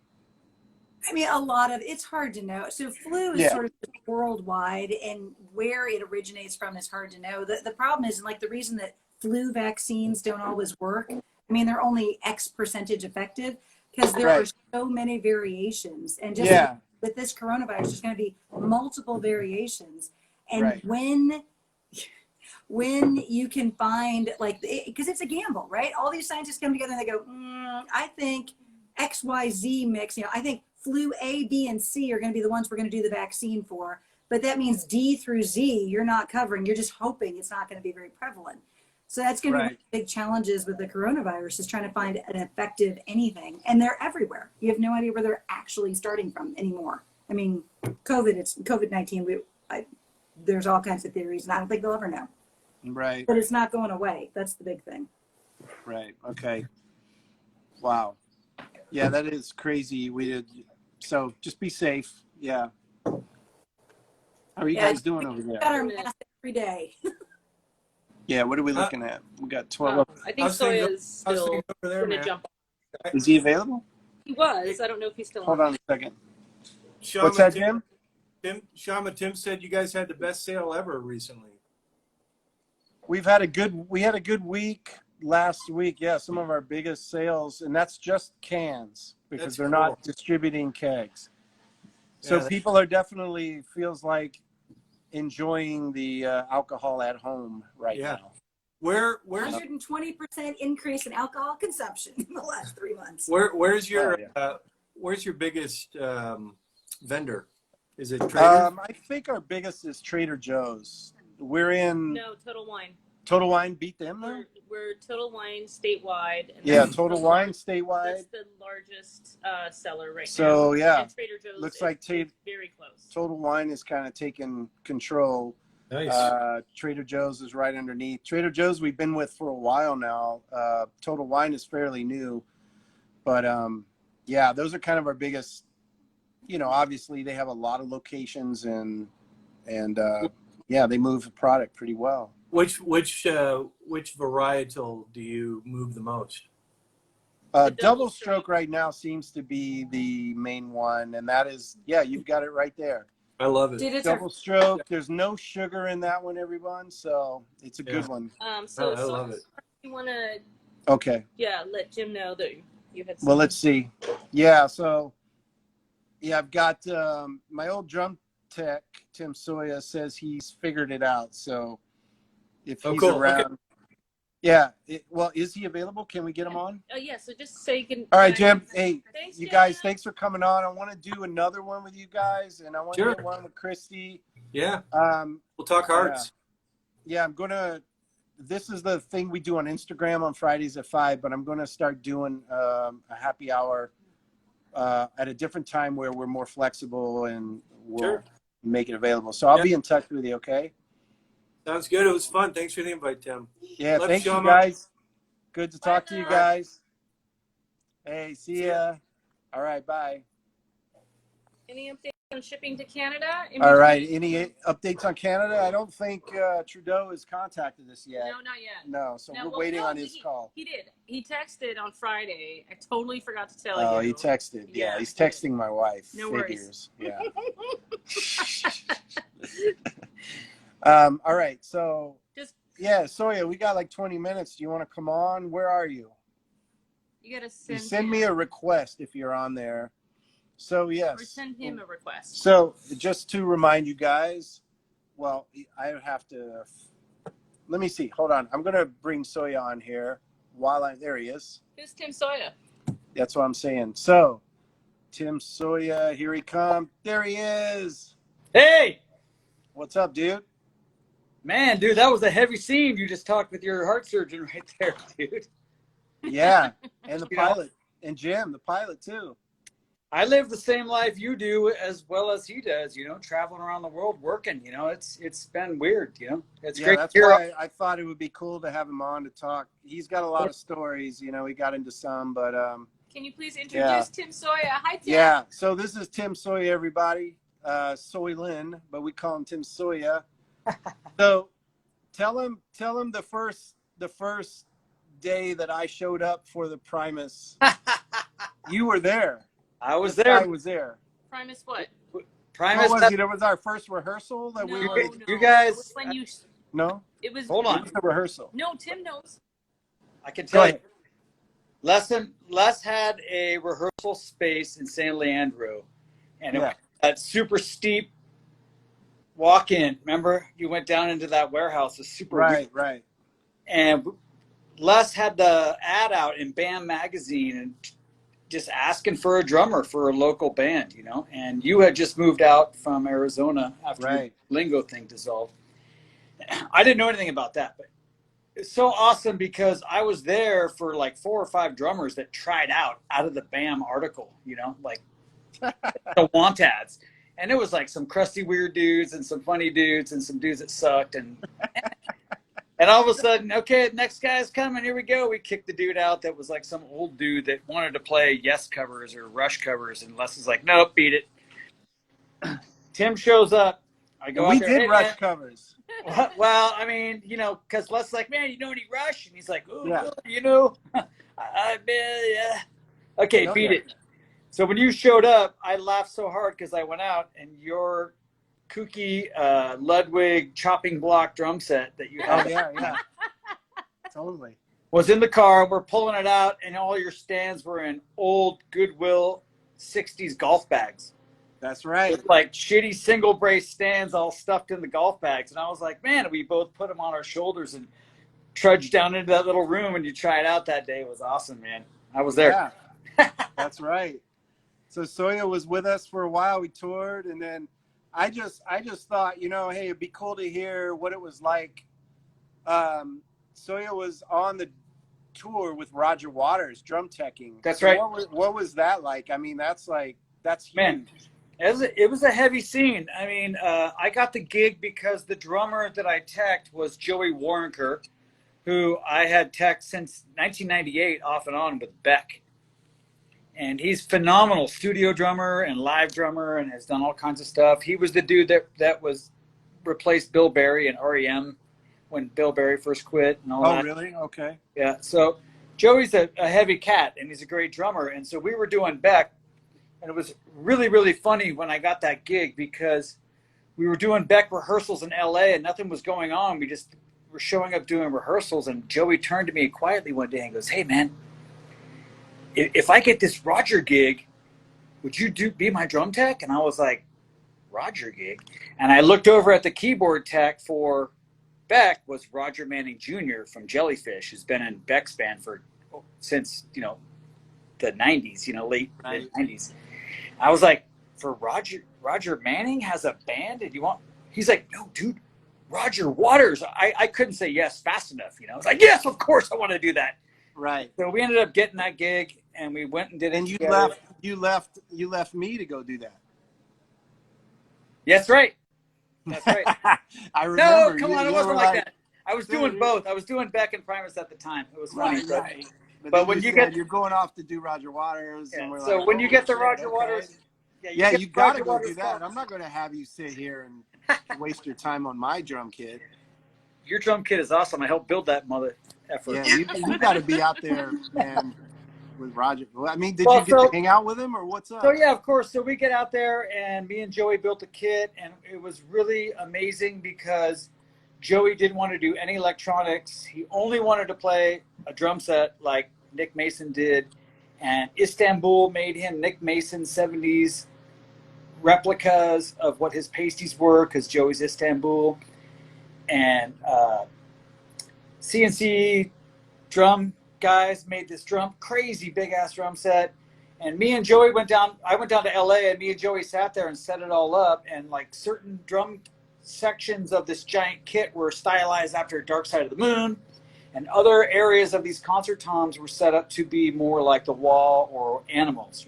I mean, a lot of it's hard to know. So flu is Yeah. sort of worldwide, and where it originates from is hard to know. The problem is, like, the reason that flu vaccines don't always work. I mean, they're only X percentage effective because there are so many variations. And just Yeah. with this coronavirus, there's going to be multiple variations. And Right. when you can find, like, because it's a gamble, right? All these scientists come together and they go, I think XYZ mix, you know, I think flu A, B, and C are going to be the ones we're going to do the vaccine for. But that means D through Z, you're not covering. You're just hoping it's not going to be very prevalent. So that's going to be one of the big challenges with the coronavirus, is trying to find an effective anything. And they're everywhere. You have no idea where they're actually starting from anymore. I mean, it's COVID-19. There's all kinds of theories, and I don't think they'll ever know. Right. But it's not going away. That's the big thing. Right. Okay. Wow. Yeah, that is crazy. So just be safe. Yeah. How are you guys doing over We there? got our mask every day. Yeah, what are we looking at? We got 12. I think Soya is I was still thinking over there, going to man. jump. Is he available? He was. I don't know if he's still Hold on a second. Shama, What's that, Jim? Tim said you guys had the best sale ever recently. We had a good week last week. Yeah, some of our biggest sales, and that's just cans because That's they're cool. not distributing kegs. So Yeah, people are definitely feels like enjoying the alcohol at home right Yeah. now. Where's 120% increase in alcohol consumption in the last 3 months. where's your Oh, where's your biggest vendor? Is it Trader? I think our biggest is Trader Joe's. We're in No, Total Wine. Total Wine. Beat them now. We're Total Wine statewide. And Yeah, that's Total the Wine That's statewide. the largest seller right now. So yeah, And Trader Joe's looks is like very close. Total Wine is kind of taking control. Nice. Trader Joe's is right underneath. Trader Joe's we've been with for a while now. Total Wine is fairly new, but yeah, those are kind of our biggest. You know, obviously they have a lot of locations and yeah, they move the product pretty well. Which varietal do you move the most? The double stroke right now seems to be the main one, and that is, yeah, you've got it right there. I love it. Dude, it's Double stroke. There's no sugar in that one, everyone. So it's a good one. So I love it. you want to, Okay. let Jim know that you had. Well, let's see. Yeah. So, yeah, I've got my old drum tech, Tim Soya, says he's figured it out. So if he's cool. around, Okay. yeah. Well, is he available? Can we get him on? Oh yeah. So just say you can. All right, Jim. Hey, Thanks, you Jim. guys, thanks for coming on. I want to do another one with you guys, and I want Sure. to get one with Christy. Yeah. Um, We'll talk hearts. yeah, I'm gonna. This is the thing we do on Instagram on Fridays at 5, but I'm gonna start doing a happy hour at a different time where we're more flexible and we'll Sure. make it available. So I'll be in touch with you. Okay. Sounds good. It was fun. Thanks for the invite, Tim. Yeah. Let's Thank you show 'em guys. Good to talk to you now. guys. Hey, see ya. All right. Bye. Any updates on shipping to Canada? All right. Any updates on Canada? I don't think Trudeau has contacted us yet. No, not yet. No, so No, we're well, waiting no, on his call. He did. He texted on Friday. I totally forgot to tell you. Oh, he texted. Yeah, Yeah, he's he did. texting my wife. No worries. Figures. Yeah. All right. So, Just yeah, Soya, we got like 20 minutes. Do you want to come on? Where are you? you gotta You send. send me a request if you're on there. So, yes. Or send him a request. So, just to remind you guys, well, I have to. Let me see. Hold on. I'm going to bring Soya on here there he is. Who's Tim Soya? That's what I'm saying. So, Tim Soya, here he comes. There he is. Hey, What's up, dude? man, dude, that was a heavy scene. You just talked with your heart surgeon right there, dude. Yeah, and the You know? pilot, and Jim, the pilot too. I live the same life you do as well as he does, traveling around the world working, it's been weird, It's Yeah, great that's to hear. why I thought it would be cool to have him on to talk. He's got a lot of stories, he got into some, but Can you please introduce Tim Soya? Hi, Tim. yeah. So this is Tim Soya, everybody. Soylin, but we call him Tim Soya. So tell him the first day that I showed up for the Primus. You were there. I was This there. guy was there. Primus what? Primus, What was it? It was our first rehearsal that we No, were. You guys- It was when you. No, It was. Hold it on. was the rehearsal. No, Tim knows. I can Go tell ahead. you. Les had a rehearsal space in San Leandro, and it Yeah. was that super steep walk-in. Remember, you went down into that warehouse. It's super weird. Right. And Les had the ad out in BAM magazine and just asking for a drummer for a local band, and you had just moved out from Arizona after Right. the Lingo thing dissolved. I didn't know anything about that, but it's so awesome because I was there for like 4 or 5 drummers that tried out of the BAM article, like the want ads. And it was like some crusty weird dudes and some funny dudes and some dudes that sucked. And all of a sudden, okay, next guy's coming. Here we go. We kicked the dude out that was like some old dude that wanted to play Yes covers or Rush covers. And Les is like, nope, beat it. Tim shows up. I go We out there. did "Hey, Rush man." covers. Well, I mean, because Les is like, man, you know any Rush? And he's like, oh, Yeah. yeah. Okay, Oh, beat yeah. it. So when you showed up, I laughed so hard because I went out and your kooky Ludwig chopping block drum set that you Oh had yeah. Totally. was in the car. We're pulling it out, and all your stands were in old Goodwill 60s golf bags. That's right. With like shitty single brace stands all stuffed in the golf bags. And I was like, man, we both put them on our shoulders and trudged down into that little room, and you tried out that day. It was awesome, man. I was there. Yeah. That's right. So Soya was with us for a while. We toured, and then I just thought, hey, it'd be cool to hear what it was like. Soya was on the tour with Roger Waters, drum teching. That's So right. What was that like? I mean, that's huge. Man, it was a heavy scene. I mean, I got the gig because the drummer that I teched was Joey Warrenker, who I had teched since 1998 off and on with Beck. And he's phenomenal studio drummer and live drummer and has done all kinds of stuff. He was the dude that was replaced Bill Berry in REM when Bill Berry first quit and all that. Oh, really? Okay. Yeah. So Joey's a heavy cat, and he's a great drummer. And so we were doing Beck, and it was really, really funny when I got that gig because we were doing Beck rehearsals in LA and nothing was going on. We just were showing up doing rehearsals, and Joey turned to me quietly one day and goes, "Hey, man, if I get this Roger gig, would you be my drum tech?" And I was like, "Roger gig?" And I looked over at the keyboard tech for Beck was Roger Manning Jr. from Jellyfish, who's been in Beck's band since, the 90s, late 90s. I was like, "For Roger Manning has a band and you want," he's like, "No, dude, Roger Waters." I couldn't say yes fast enough. I was like, "Yes, of course I want to do that." Right. So we ended up getting that gig and we went and did it. And together. you left me to go do that. That's right. That's right. I remember. No, come on, it wasn't like that. I was doing Dude. both. I was doing Beck and Primus at the time. It was funny. Right. But then when you said get you're going off to do Roger Waters, Yeah, and we're so like, when you "Oh, get the shit, Roger okay." Waters, You got to go Waters do that. song. I'm not going to have you sit here and waste your time on my drum kit. Your drum kit is awesome. I helped build that mother effort. Yeah, you got to be out there, man, with Roger. Well, I mean, did Well, you get to hang out with him, or what's up? So yeah, of course. So we get out there, and me and Joey built a kit, and it was really amazing because Joey didn't want to do any electronics. He only wanted to play a drum set like Nick Mason did, and Istanbul made him Nick Mason 70s replicas of what his pasties were because Joey's Istanbul, and CNC drum guys made this crazy big ass drum set. And me and Joey I went down to LA, and me and Joey sat there and set it all up, and like certain drum sections of this giant kit were stylized after Dark Side of the Moon, and other areas of these concert toms were set up to be more like The Wall or Animals,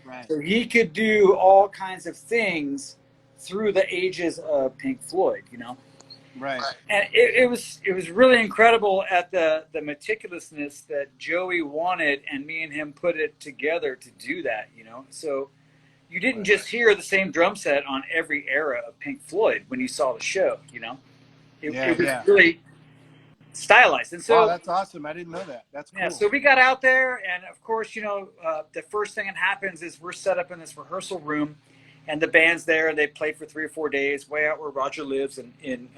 Right. So he could do all kinds of things through the ages of Pink Floyd, Right. And it was really incredible at the meticulousness that Joey wanted, and me and him put it together to do that, So you didn't just hear the same drum set on every era of Pink Floyd when you saw the show, It was really stylized. And so Wow, that's awesome. I didn't know that. That's cool. yeah, so we got out there, and of course, the first thing that happens is we're set up in this rehearsal room, and the band's there, and they played for 3 or 4 days, way out where Roger lives in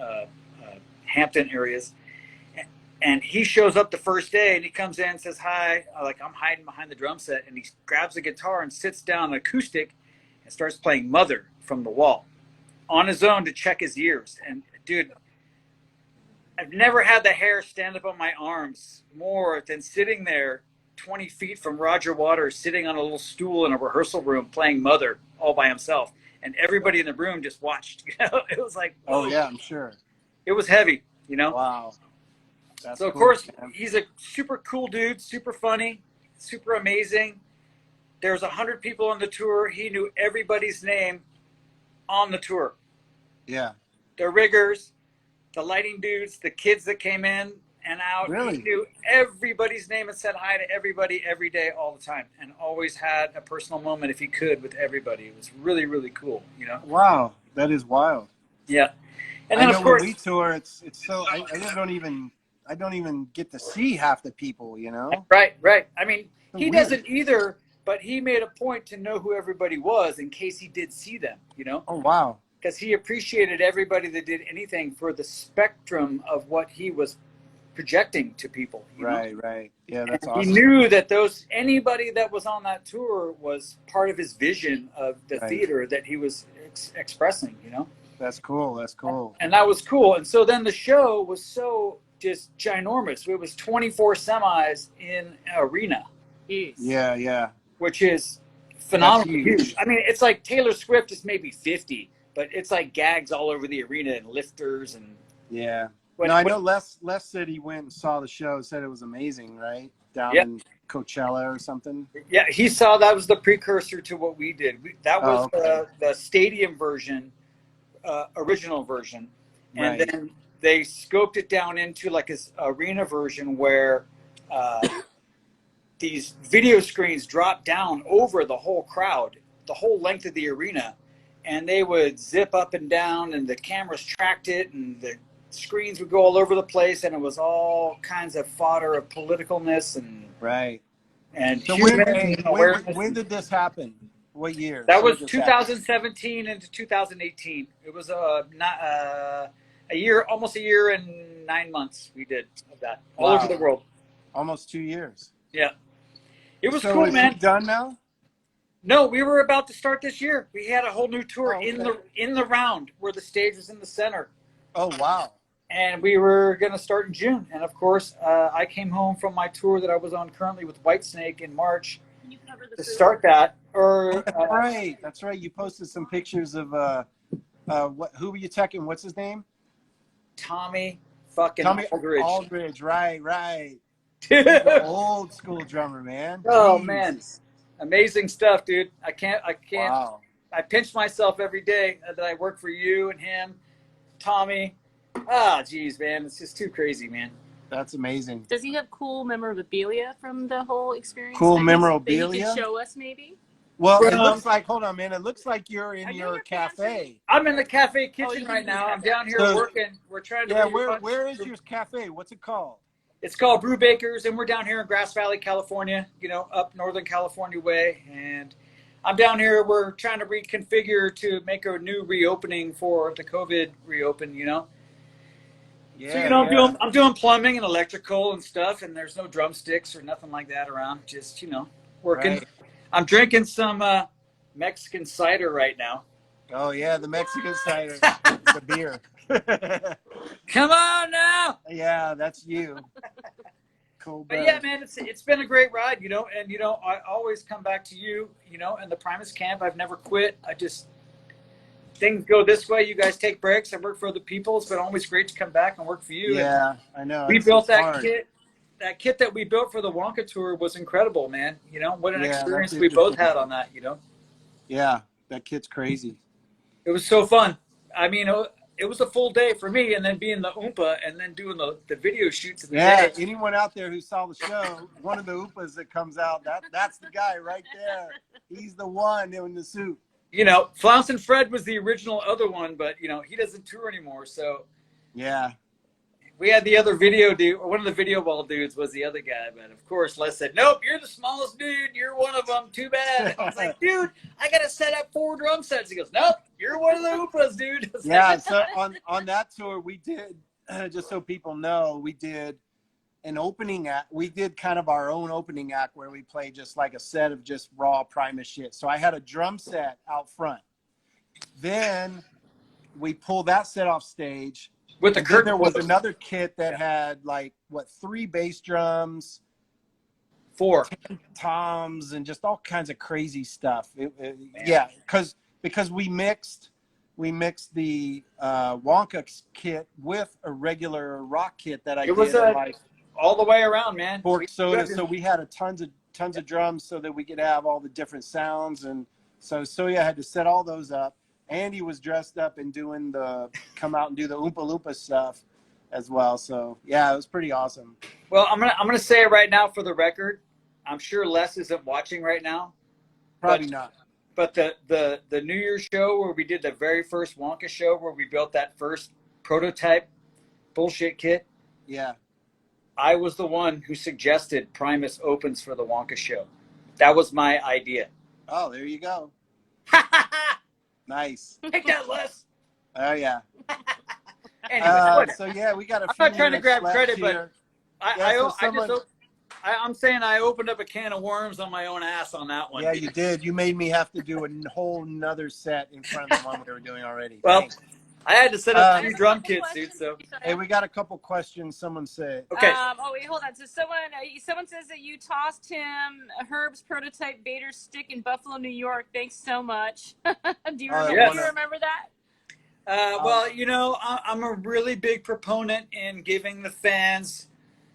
Hampton areas. And he shows up the first day, and he comes in and says, "Hi." Like, I'm hiding behind the drum set, and he grabs a guitar and sits down acoustic and starts playing Mother from The Wall on his own to check his ears. And dude, I've never had the hair stand up on my arms more than sitting there 20 feet from Roger Waters, sitting on a little stool in a rehearsal room playing Mother all by himself. And everybody in the room just watched. It was like, whoa. Oh, yeah, I'm sure. It was heavy, Wow. That's So, of cool, course, man. he's a super cool dude, super funny, super amazing. There's 100 people on the tour. He knew everybody's name on the tour. Yeah. The riggers, the lighting dudes, the kids that came in and out. Really? He knew everybody's name and said hi to everybody every day, all the time, and always had a personal moment if he could with everybody. It was really, really cool, Wow, that is wild. Yeah. And then, I know of course, when we tour, it's so I don't even get to see half the people, Right. I mean, he Weird. doesn't either, but he made a point to know who everybody was in case he did see them, Oh, wow. because he appreciated everybody that did anything for the spectrum of what he was projecting to people. you know? Right. Yeah, that's And awesome. He knew that anybody that was on that tour was part of his vision of the Right. theater that he was expressing, That's cool. And that was cool. And so then the show was so just ginormous. It was 24 semis in an arena, Yeah. which is phenomenally That's huge. huge. I mean, it's like Taylor Swift is maybe 50, but it's like gags all over the arena and lifters and. Yeah. When- No, I when- know Les said he went and saw the show, said it was amazing, right? Down Yeah. in Coachella or something. Yeah, he saw that was the precursor to what we did. That was okay. the stadium version, original version, and Right. then they scoped it down into like this arena version where these video screens dropped down over the whole crowd, the whole length of the arena, and they would zip up and down, and the cameras tracked it, and the screens would go all over the place, and it was all kinds of fodder of politicalness Right. and So human awareness. when did this happen? What year? That So was this happened? 2017 into 2018. It was not a year, almost a year and 9 months. We did of that all Wow. over the world. Almost 2 years. Yeah, it was So cool, is man. it done now? No, we were about to start this year. We had a whole new tour Oh, okay. in the round where the stage was in the center, Oh wow. and we were going to start in June. And of course, I came home from my tour that I was on currently with Whitesnake in March Can you cover the to food? start that. Or Right. That's right. You posted some pictures of who were you checking? What's his name? Tommy fucking Tommy Aldridge. Aldridge. Right. He's an old school drummer, man. Oh Jeez. man, amazing stuff, dude. I can't. Wow. I pinch myself every day that I work for you and him, Tommy. Ah, geez, man, it's just too crazy, man. That's amazing. Does he have cool memorabilia from the whole experience? Cool that he memorabilia? can show us, maybe. Well, it From- looks like, hold on, man. It looks like you're in Are you your your cafe. I'm in the cafe you kitchen can right do now. that. I'm down here So- working. We're trying to. Yeah, relaunch- where is your cafe? What's it called? It's called Brew Bakers, and we're down here in Grass Valley, California. You know, up Northern California way, and I'm down here. We're trying to reconfigure to make a new reopening for the COVID reopen. You know. Yeah. So, you know, yeah. I'm doing plumbing and electrical and stuff, and there's no drumsticks or nothing like that around. Just, you know, working. Right. I'm drinking some Mexican cider right now. Oh yeah, the Mexican cider, the beer. Come on now. Yeah, that's you. Cool. But Bro. yeah, man, it's been a great ride, you know, and, you know, I always come back to you, you know, and the Primus camp. I've never quit. Things go this way. You guys take breaks. I work for other people. It's been always great to come back and work for you. Yeah, I know. We It's built that hard. kit. That kit that we built for the Wonka tour was incredible, man. You know, what an Yeah, that's experience we both interesting. had on that, you know. Yeah, that kid's crazy. It was so fun. I mean, it was a full day for me, and then being the Oompa and then doing the video shoots in the Yeah, day. anyone out there who saw the show, one of the Oopas that comes out, that's the guy right there. He's the one in the suit. You know, Flounce and Fred was the original other one, but, you know, he doesn't tour anymore. So Yeah. we had the other video dude, or one of the video ball dudes was the other guy. But, of course, Les said, nope, you're the smallest dude. You're one of them. Too bad. I was like, dude, I got to set up 4 drum sets. He goes, nope, you're one of the Oopas, dude. I was like, Yeah, so on that tour we did, just so people know, we did an opening act. We did kind of our own opening act where we played just like a set of just raw Primus shit. So I had a drum set out front. Then we pulled that set off stage. with the And then curtain. there was another kit that had like 3 bass drums, 4. toms, and just all kinds of crazy stuff. Yeah, because we mixed the Wonka kit with a regular rock kit that I It was did a- like All the way around, man. pork soda. So we had tons of drums so that we could have all the different sounds. And so Soya had to set all those up. Andy was dressed up and doing come out and do the Oompa Loompa stuff as well. So yeah, it was pretty awesome. Well, I'm gonna say it right now for the record. I'm sure Les isn't watching right now. Probably But- not. But the New Year's show where we did the very first Wonka show where we built that first prototype bullshit kit, Yeah. I was the one who suggested Primus opens for the Wonka show. That was my idea. Oh, there you go. Nice. Take that, Les. Oh yeah. Anyway, So yeah, we got a I'm few not trying to minutes grab left credit, but here. I'm saying I opened up a can of worms on my own ass on that one. Yeah, you did. You made me have to do a whole nother set in front of the one we were doing already. Well, Thanks. I had to set up Uh, 2 drum kits, dude. So Hey, we got a couple questions. Someone said. okay. Oh wait, hold on. So someone says that you tossed him Herb's prototype Vader stick in Buffalo, New York. Thanks so much. Do you remember? yes. Do you remember that? Well, you know, I'm a really big proponent in giving the fans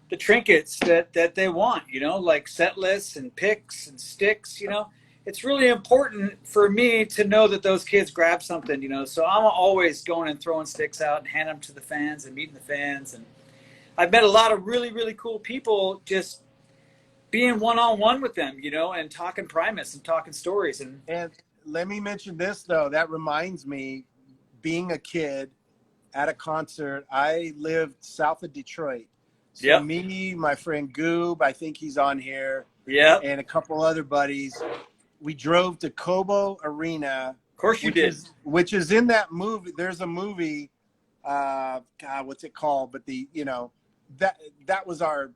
the trinkets that they want, you know, like set lists and picks and sticks, you know. It's really important for me to know that those kids grab something, you know. So I'm always going and throwing sticks out and handing them to the fans and meeting the fans. And I've met a lot of really, really cool people just being one-on-one with them, you know, and talking Primus and talking stories. And And let me mention this though. That reminds me, being a kid, at a concert. I lived south of Detroit. So Yep. me, my friend Goob, I think he's on here, Yep. and a couple other buddies, we drove to Cobo Arena. Of course you did. Which is in that movie. There's a movie, God, what's it called? But that was our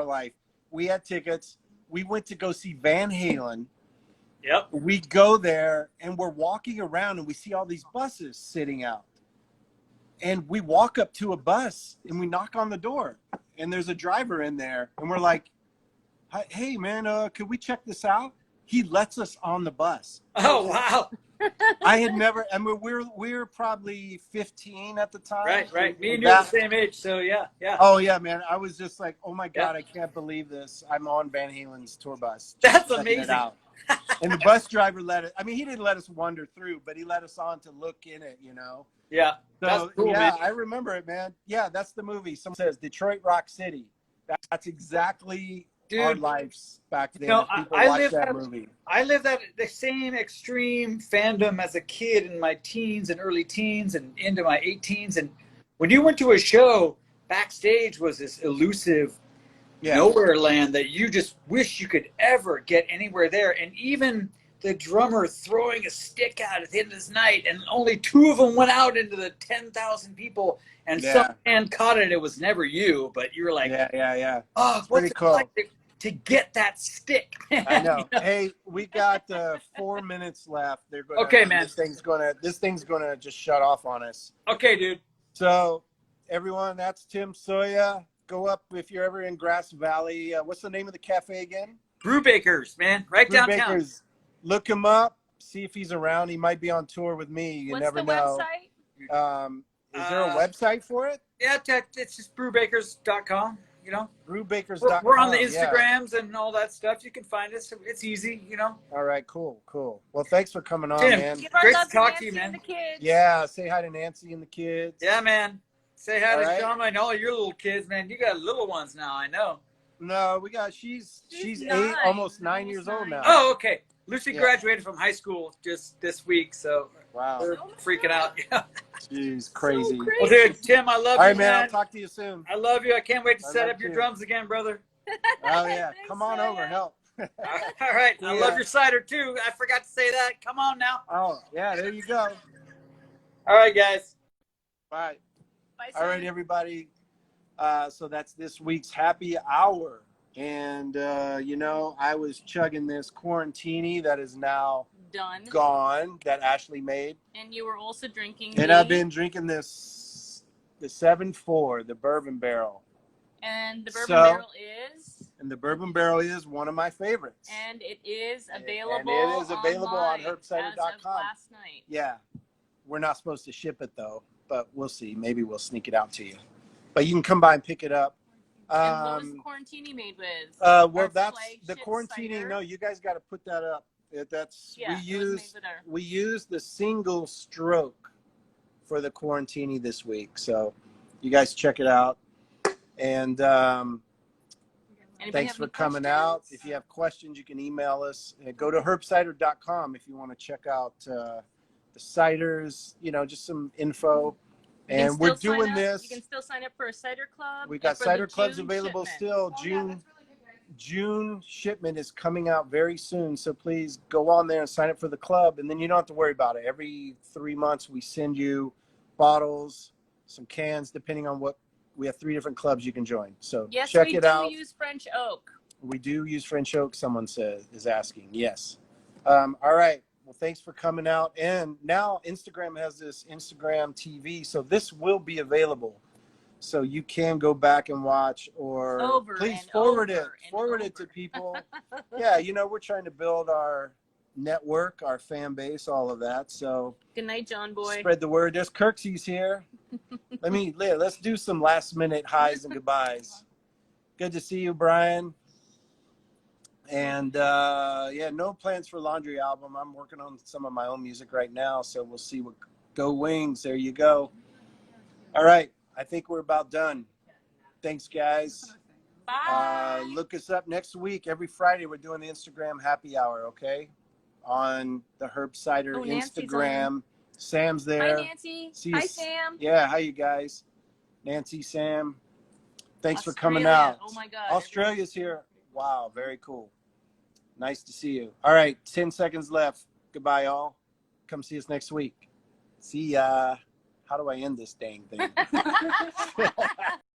life. We had tickets. We went to go see Van Halen. Yep. We go there and we're walking around and we see all these buses sitting out. And we walk up to a bus and we knock on the door and there's a driver in there and we're like, hey man, could we check this out? He lets us on the bus. Oh, wow. I had never, I mean, we were probably 15 at the time. Right. Me and you are the same age, so yeah. Oh yeah, man. I was just like, oh my God, I can't believe this. I'm on Van Halen's tour bus. That's checking amazing. It out. And the bus driver he didn't let us wander through, but he let us on to look in it, you know? Yeah. So, That's cool, yeah, man. I remember it, man. Yeah, that's the movie. Someone says Detroit Rock City. That's exactly our lives back then. People watch that movie. I lived the same extreme fandom as a kid in my teens and early teens and into my 18s. And when you went to a show, backstage was this elusive nowhere land that you just wish you could ever get anywhere there. And even the drummer throwing a stick out at the end of this night, and only 2 of them went out into the 10,000 people, and some man caught it. It was never you, but you were like, yeah. Oh, what's it cool. like to get that stick? I know. You know? Hey, we got 4 minutes left. They're going. Okay, man. This thing's gonna just shut off on us. Okay, dude. So, everyone, that's Tim Soya. Go up if you're ever in Grass Valley. What's the name of the cafe again? Brewbakers, man, right downtown. Brewbakers. Look him up. See if he's around. He might be on tour with me. You never know. Website? Is there a website for it? Yeah, it's just brewbakers.com. You know, brewbakers.com. We're on the Instagrams and all that stuff. You can find us. It's easy, you know. All right, cool. Well, thanks for coming on, Tim, man. great to talk to you, man. Yeah, say hi to Nancy and the kids. Yeah, man. Say hi to Shama and all your little kids, man. You got little ones now, I know. No, we got she's 8, almost 9 years old now. Oh, okay. Lucy graduated from high school just this week, so we're freaking out. Jeez, crazy. So well, dude, Tim, I love you, All right, man. I'll talk to you soon. I love you. I can't wait to set up your you. drums again, brother. Oh, yeah. Come on over. Help. All right. I love your cider, too. I forgot to say that. Come on now. Oh, yeah. There you go. All right, guys. Bye. Bye, All right, everybody. So that's this week's happy hour. And, I was chugging this Quarantini that is now gone that Ashley made. And you were also drinking. And I've been drinking the 7-4, the bourbon barrel. And the bourbon barrel is? And the bourbon barrel is one of my favorites. And it is available. And it is available on herbcider.com. As of last night. Yeah. We're not supposed to ship it though, but we'll see. Maybe we'll sneak it out to you. But you can come by and pick it up. And what was the Quarantini made with? Well, that's the Quarantini. Cider? No, you guys got to put that up. We use the single stroke for the Quarantini this week. So you guys check it out. And thanks for coming out. If you have questions, you can email us. Go to herbcider.com if you want to check out the ciders, just some info. And we're doing this. You can still sign up for a cider club. We got cider clubs available still. June shipment is coming out very soon. So please go on there and sign up for the club. And then you don't have to worry about it. Every 3 months, we send you bottles, some cans, depending on what. We have 3 different clubs you can join. So check it out. Yes, we do use French oak. We do use French oak, someone is asking. Yes. All right. Well, thanks for coming out. And now Instagram has this Instagram TV. So this will be available. So you can go back and watch or please forward it to people. Yeah, we're trying to build our network, our fan base, all of that. So good night, John boy. Spread the word. There's Kirksey's here. Let's do some last minute highs and goodbyes. Good to see you, Brian. And no plans for Laundry album. I'm working on some of my own music right now, so we'll see what. Go Wings. There you go. All right. I think we're about done. Thanks, guys. Bye. Look us up next week. Every Friday, we're doing the Instagram happy hour, okay? On the Herb Cider Instagram. Sam's Hi, there. Nancy. See Hi, you. Sam. Yeah, hi you guys. Nancy, Sam. Thanks for coming Australia. out. Oh my God. Australia's here. Wow, very cool. Nice to see you. All right, 10 seconds left. Goodbye, all. Come see us next week. See ya. How do I end this dang thing?